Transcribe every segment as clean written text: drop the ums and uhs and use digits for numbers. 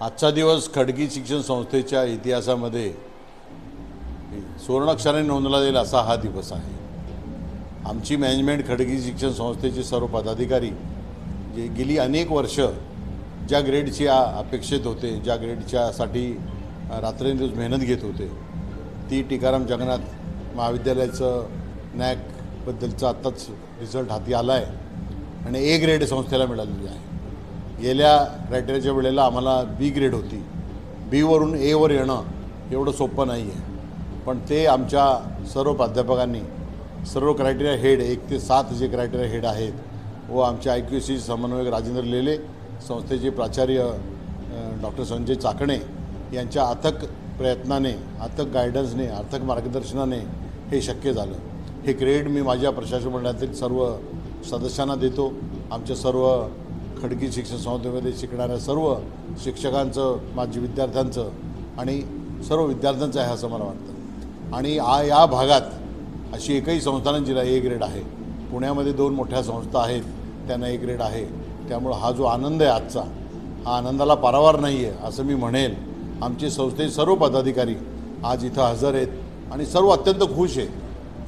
आजचा दिवस खडकी शिक्षण संस्थेच्या इतिहासामध्ये सुवर्णाक्षराने नोंदला जाईल असा हा दिवस आहे। आमची मॅनेजमेंट खडकी शिक्षण संस्थेचे सर्व पदाधिकारी जे गेली अनेक वर्ष ज्या ग्रेडची अपेक्षित होते, ज्या ग्रेडच्यासाठी रात्रंदिवस मेहनत घेत होते, ती टीकाराम जगन्नाथ महाविद्यालयाचं नॅकबद्दलचा आत्ताच रिझल्ट हाती आला आहे आणि ए ग्रेड संस्थेला मिळालेली आहे। गेल्या क्रायटेरियाच्या वेळेला आम्हाला बी ग्रेड होती, बीवरून एवर येणं एवढं सोपं नाही आहे, पण ते आमच्या सर्व प्राध्यापकांनी सर्व क्रायटेरिया हेड 1 ते 7 जे क्रायटेरिया हेड आहेत व आमच्या IQAC समन्वयक राजेंद्र लेले, संस्थेचे प्राचार्य डॉक्टर संजय चाकणे यांच्या अथक प्रयत्नाने, अथक गायडन्सने, अथक मार्गदर्शनाने हे शक्य झालं। हे क्रेडिट मी माझ्या प्रशासन मंडळातील सर्व सदस्यांना देतो, आमच्या सर्व खडकी शिक्षण संस्थेमध्ये शिकणाऱ्या सर्व शिक्षकांचं, माजी विद्यार्थ्यांचं आणि सर्व विद्यार्थ्यांचं आहे असं मला वाटतं। आणि या भागात अशी एकही संस्था नाही जिला ए ग्रेड आहे। पुण्यामध्ये 2 मोठ्या संस्था आहेत, त्यांना ए ग्रेड आहे। त्यामुळं हा जो आनंद आहे आजचा, हा आनंदाला पारावार नाही आहे असं मी म्हणेल। आमचे संस्थेचे सर्व पदाधिकारी आज इथं हजर आहेत आणि सर्व अत्यंत खुश आहेत,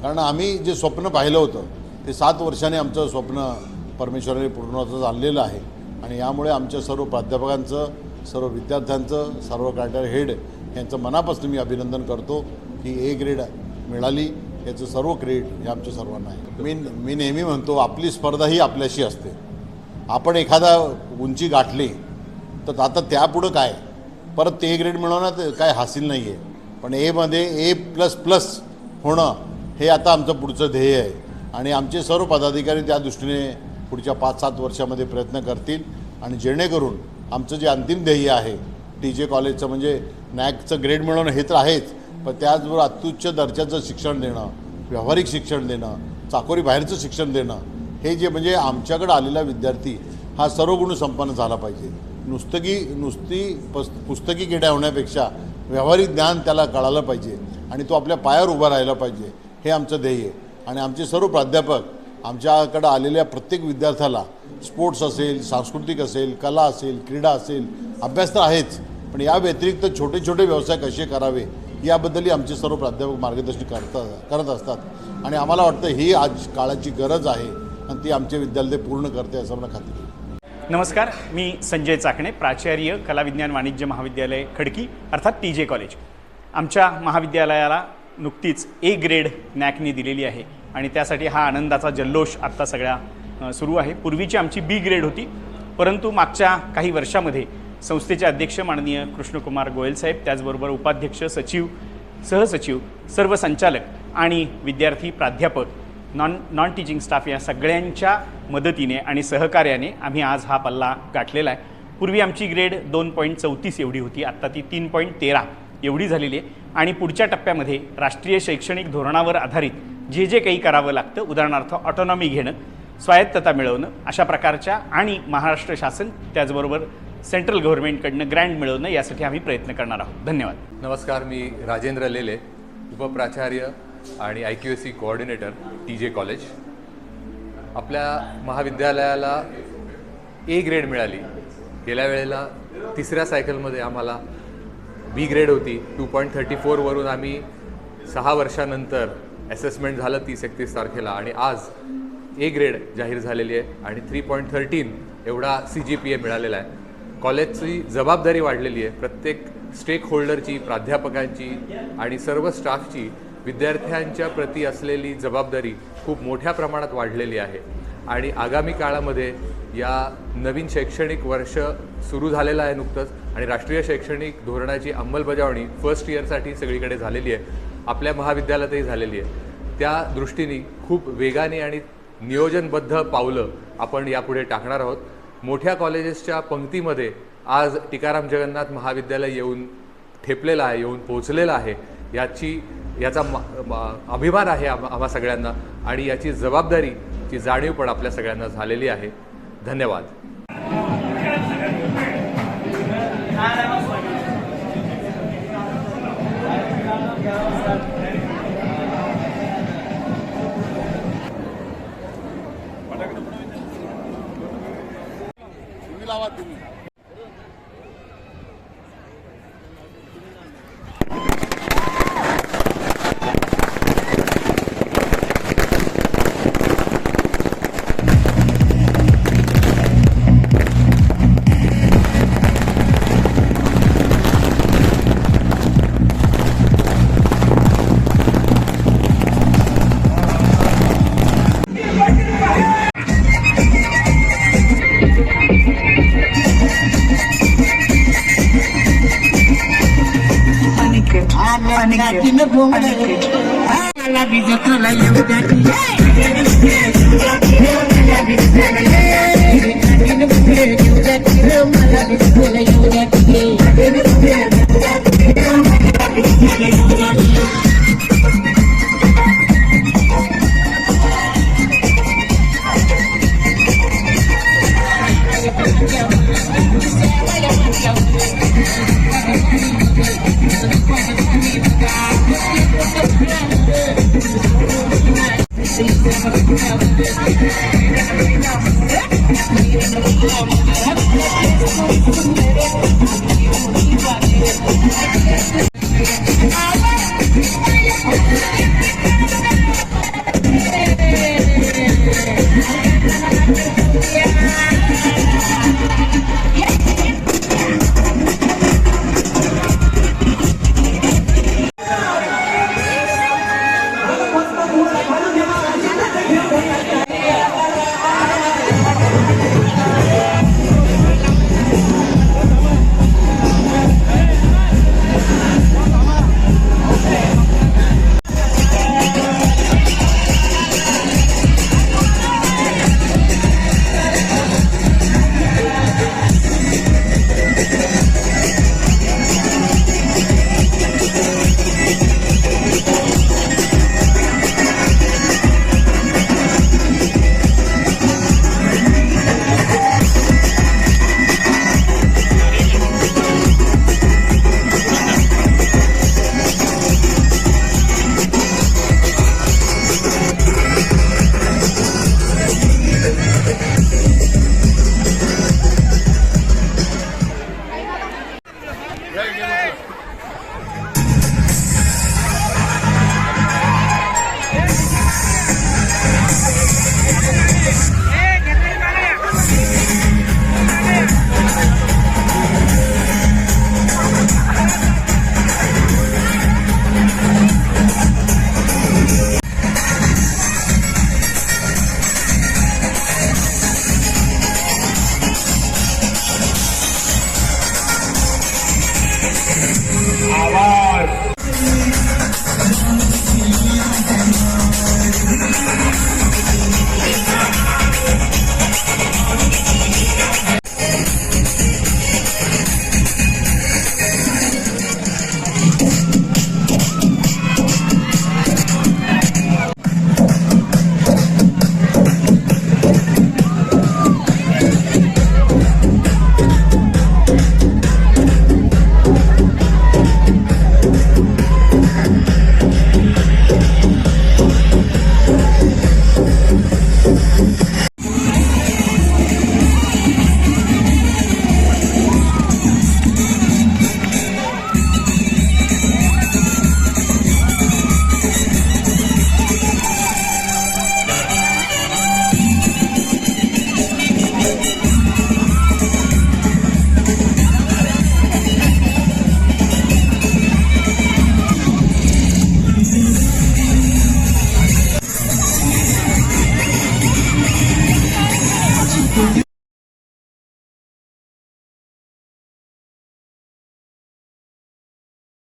कारण आम्ही जे स्वप्न पाहिलं होतं ते 7 वर्षांनी आमचं स्वप्न परमेश्वराने पूर्णत्वास आणलेलं आहे। आणि यामुळे आमच्या सर्व प्राध्यापकांचं, सर्व विद्यार्थ्यांचं, सर्व क्रायटेरिया हेड यांचं मनापासून मी अभिनंदन करतो की ए ग्रेड मिळाली, याचं सर्व क्रेडिट हे आमच्या सर्वांना आहे। मी नेहमी म्हणतो, आपली स्पर्धा ही आपल्याशी असते। आपण एखादा उंची गाठली तर आता त्यापुढं काय, परत ए ग्रेड मिळवणं काय हासिल नाही आहे, पण एमध्ये A++ होणं हे आता आमचं पुढचं ध्येय आहे। आणि आमचे सर्व पदाधिकारी त्या दृष्टीने पुढच्या 5-7 वर्षामध्ये प्रयत्न करतील आणि जेणेकरून आमचं जे अंतिम ध्येय आहे TJ कॉलेजचं, म्हणजे नॅकचं ग्रेड मिळवणं हे तर आहेच, पण त्याचबरोबर अत्युच्च दर्जाचं शिक्षण देणं, व्यावहारिक शिक्षण देणं, चाकोरी बाहेरचं शिक्षण देणं, हे जे म्हणजे आमच्याकडे आलेला विद्यार्थी हा सर्व गुण संपन्न झाला पाहिजे। नुसती पुस्तकी किड्या होण्यापेक्षा व्यावहारिक ज्ञान त्याला कळालं पाहिजे आणि तो आपल्या पायावर उभा राहायला पाहिजे, हे आमचं ध्येय आहे। आणि आमचे सर्व प्राध्यापक आमच्याकडे आलेल्या प्रत्येक विद्यार्थ्याला स्पोर्ट्स असेल, सांस्कृतिक असेल, कला असेल, क्रीडा असेल, अभ्यास तर आहेच, पण या व्यतिरिक्त छोटे छोटे व्यवसाय कसे करावे याबद्दलही आमचे सर्व प्राध्यापक मार्गदर्शन करत असतात। आणि आम्हाला वाटतं ही आज काळाची गरज आहे आणि ती आमचे विद्यालय पूर्ण करते असं मला खात्री आहे। नमस्कार, मी संजय चाकणे, प्राचार्य कला विज्ञान वाणिज्य महाविद्यालय खडकी अर्थात TJ कॉलेज। आमच्या महाविद्यालयाला नुकतीच ए ग्रेड नॅकने दिलेली आहे आणि त्यासाठी हा आनंदाचा जल्लोष आत्ता सगळ्या सुरू आहे। पूर्वीची आमची बी ग्रेड होती, परंतु मागच्या काही वर्षामध्ये संस्थेचे अध्यक्ष माननीय कृष्णकुमार गोयल साहेब, त्याचबरोबर उपाध्यक्ष, सचिव, सहसचिव, सर्व संचालक आणि विद्यार्थी, प्राध्यापक, नॉन टीचिंग स्टाफ या सगळ्यांच्या मदतीने आणि सहकार्याने आम्ही आज हा पल्ला गाठलेला आहे। पूर्वी आमची ग्रेड 2.34 एवढी होती, आत्ता ती 3.13 एवढी झालेली आहे। आणि पुढच्या टप्प्यामध्ये राष्ट्रीय शैक्षणिक धोरणावर आधारित जे काही करावं लागतं, उदाहरणार्थ ऑटोनॉमी घेणं, स्वायत्तता मिळवणं, अशा प्रकारच्या, आणि महाराष्ट्र शासन त्याचबरोबर सेंट्रल गव्हर्नमेंटकडनं ग्रँट मिळवणं, यासाठी आम्ही प्रयत्न करणार आहोत। धन्यवाद। नमस्कार, मी राजेंद्र लेले, उपप्राचार्य आणि IQAC कोऑर्डिनेटर TJ कॉलेज। आपल्या महाविद्यालयाला ए ग्रेड मिळाली। गेल्या वेळेला 3ऱ्या सायकलमध्ये आम्हाला बी ग्रेड होती, 2.34 वरून आम्ही 6 वर्षानंतर असेसमेंट झालं 30-31 तारखेला आणि आज ए ग्रेड जाहीर झालेली आहे आणि 3.13 एवढा CGPA मिळालेला आहे। कॉलेजची जबाबदारी वाढलेली आहे, प्रत्येक स्टेक होल्डरची, प्राध्यापकांची आणि सर्व स्टाफची विद्यार्थ्यांच्या प्रती असलेली जबाबदारी खूप मोठ्या प्रमाणात वाढलेली आहे। आणि आगामी काळामध्ये या नवीन शैक्षणिक वर्ष सुरू झालेलं आहे नुकतंच, आणि राष्ट्रीय शैक्षणिक धोरणाची अंमलबजावणी फर्स्ट इयरसाठी सगळीकडे झालेली आहे, आपल्या महाविद्यालयातही झालेली आहे। त्या दृष्टीने खूप वेगाने आणि नियोजनबद्ध पावलं आपण यापुढे टाकणार आहोत। मोठ्या कॉलेजेसच्या पंक्तीमध्ये आज टीकाराम जगन्नाथ महाविद्यालय येऊन ठेपलेलं आहे, येऊन पोहोचलेलं आहे। याचा अभिमान आहे आम्हा सगळ्यांना आणि याची जबाबदारीची जाणीव पण आपल्या सगळ्यांना झालेली आहे। धन्यवाद। लावा तुम्ही। नातीनं घोंगडं मला बी जत्राला येऊ द्या की नातीनं घोंगडं येऊ द्या की मला बी जत्राला येऊ द्या की